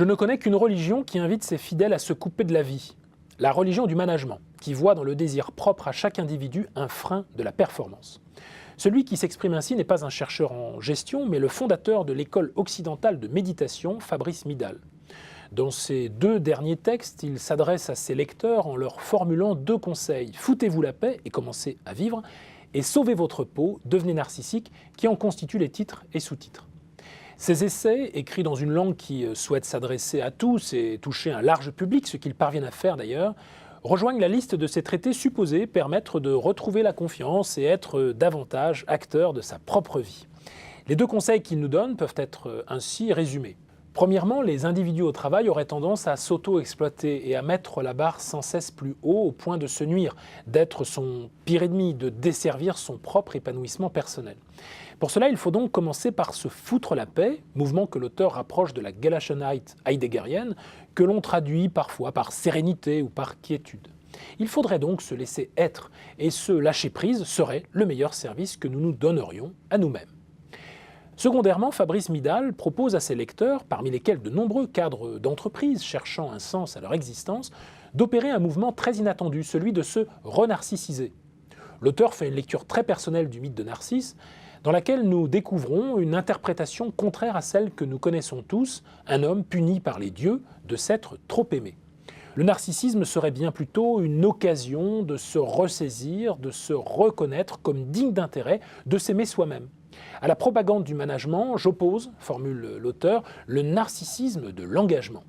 Je ne connais qu'une religion qui invite ses fidèles à se couper de la vie, la religion du management, qui voit dans le désir propre à chaque individu un frein de la performance. Celui qui s'exprime ainsi n'est pas un chercheur en gestion, mais le fondateur de l'école occidentale de méditation, Fabrice Midal. Dans ses 2 derniers textes, il s'adresse à ses lecteurs en leur formulant 2 conseils. Foutez-vous la paix et commencez à vivre, et sauvez votre peau, devenez narcissique, qui en constituent les titres et sous-titres. Ces essais, écrits dans une langue qui souhaite s'adresser à tous et toucher un large public, ce qu'ils parviennent à faire d'ailleurs, rejoignent la liste de ces traités supposés permettre de retrouver la confiance et être davantage acteur de sa propre vie. Les 2 conseils qu'ils nous donnent peuvent être ainsi résumés. Premièrement, les individus au travail auraient tendance à s'auto-exploiter et à mettre la barre sans cesse plus haut au point de se nuire, d'être son pire ennemi, de desservir son propre épanouissement personnel. Pour cela, il faut donc commencer par se foutre la paix, mouvement que l'auteur rapproche de la Gelassenheit heideggerienne, que l'on traduit parfois par sérénité ou par quiétude. Il faudrait donc se laisser être, et ce lâcher prise serait le meilleur service que nous nous donnerions à nous-mêmes. Secondairement, Fabrice Midal propose à ses lecteurs, parmi lesquels de nombreux cadres d'entreprise cherchant un sens à leur existence, d'opérer un mouvement très inattendu, celui de se renarcissiser. L'auteur fait une lecture très personnelle du mythe de Narcisse, dans laquelle nous découvrons une interprétation contraire à celle que nous connaissons tous, un homme puni par les dieux de s'être trop aimé. Le narcissisme serait bien plutôt une occasion de se ressaisir, de se reconnaître comme digne d'intérêt, de s'aimer soi-même. À la propagande du management, j'oppose, formule l'auteur, le narcissisme de l'engagement.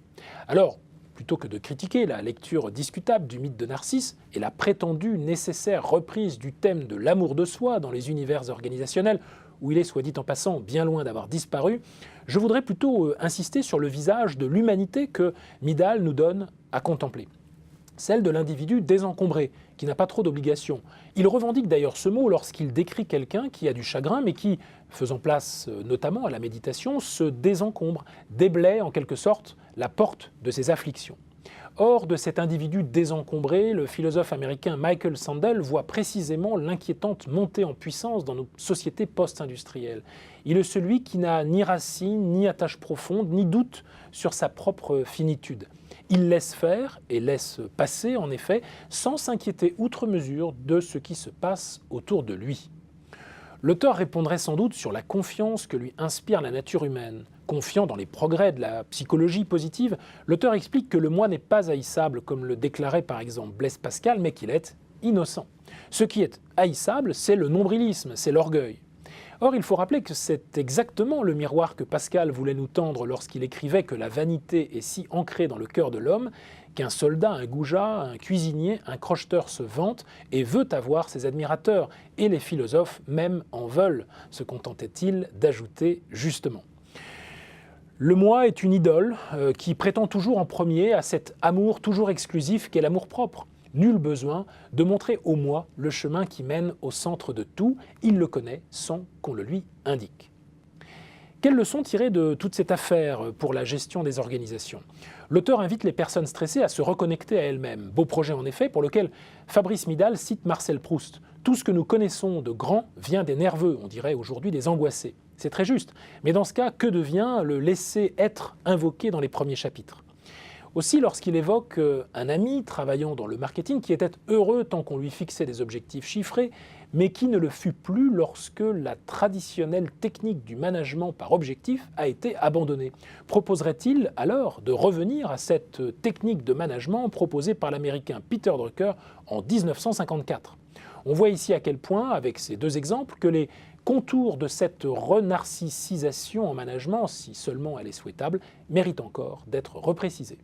Alors, plutôt que de critiquer la lecture discutable du mythe de Narcisse et la prétendue nécessaire reprise du thème de l'amour de soi dans les univers organisationnels, où il est, soit dit en passant, bien loin d'avoir disparu, je voudrais plutôt insister sur le visage de l'humanité que Midal nous donne à contempler. Celle de l'individu désencombré, qui n'a pas trop d'obligations. Il revendique d'ailleurs ce mot lorsqu'il décrit quelqu'un qui a du chagrin, mais qui, faisant place notamment à la méditation, se désencombre, déblaye en quelque sorte la porte de ses afflictions. Or, de cet individu désencombré, le philosophe américain Michael Sandel voit précisément l'inquiétante montée en puissance dans nos sociétés post-industrielles. Il est celui qui n'a ni racine, ni attache profonde, ni doute sur sa propre finitude. Il laisse faire et laisse passer, en effet, sans s'inquiéter outre mesure de ce qui se passe autour de lui. L'auteur répondrait sans doute sur la confiance que lui inspire la nature humaine. Confiant dans les progrès de la psychologie positive, l'auteur explique que le moi n'est pas haïssable, comme le déclarait par exemple Blaise Pascal, mais qu'il est innocent. Ce qui est haïssable, c'est le nombrilisme, c'est l'orgueil. Or, il faut rappeler que c'est exactement le miroir que Pascal voulait nous tendre lorsqu'il écrivait que la vanité est si ancrée dans le cœur de l'homme qu'un soldat, un goujat, un cuisinier, un crocheteur se vante et veut avoir ses admirateurs, et les philosophes même en veulent, se contentait-il d'ajouter justement. Le moi est une idole qui prétend toujours en premier à cet amour toujours exclusif qu'est l'amour-propre. Nul besoin de montrer au moi le chemin qui mène au centre de tout, il le connaît sans qu'on le lui indique. Quelles leçons tirer de toute cette affaire pour la gestion des organisations ? L'auteur invite les personnes stressées à se reconnecter à elles-mêmes. Beau projet en effet, pour lequel Fabrice Midal cite Marcel Proust. Tout ce que nous connaissons de grand vient des nerveux, on dirait aujourd'hui des angoissés. C'est très juste, mais dans ce cas, que devient le laisser-être invoqué dans les premiers chapitres ? Aussi, lorsqu'il évoque un ami travaillant dans le marketing qui était heureux tant qu'on lui fixait des objectifs chiffrés, mais qui ne le fut plus lorsque la traditionnelle technique du management par objectif a été abandonnée. Proposerait-il alors de revenir à cette technique de management proposée par l'américain Peter Drucker en 1954 ? On voit ici à quel point, avec ces 2 exemples, que les contours de cette renarcissisation en management, si seulement elle est souhaitable, méritent encore d'être reprécisés.